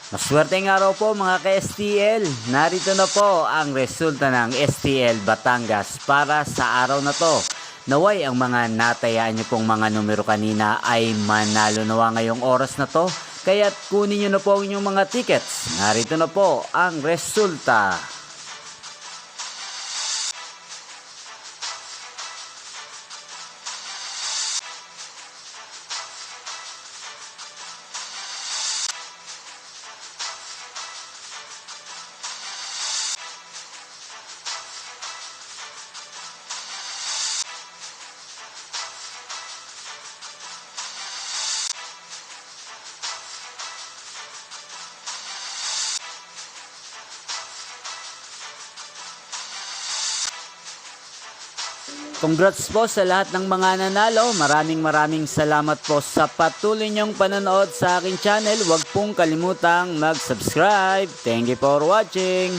Maswerteng araw po mga ka-STL. Narito na po ang resulta ng STL Batangas para sa araw na to. Naway ang mga natayaan nyo pong mga numero kanina ay manalo nawa ngayong oras na to. Kaya't kunin nyo na po ang inyong mga tickets. Narito na po ang resulta. Congrats po sa lahat ng mga nanalo. Maraming salamat po sa patuloy niyong panonood sa aking channel. Huwag pong kalimutang mag-subscribe. Thank you for watching.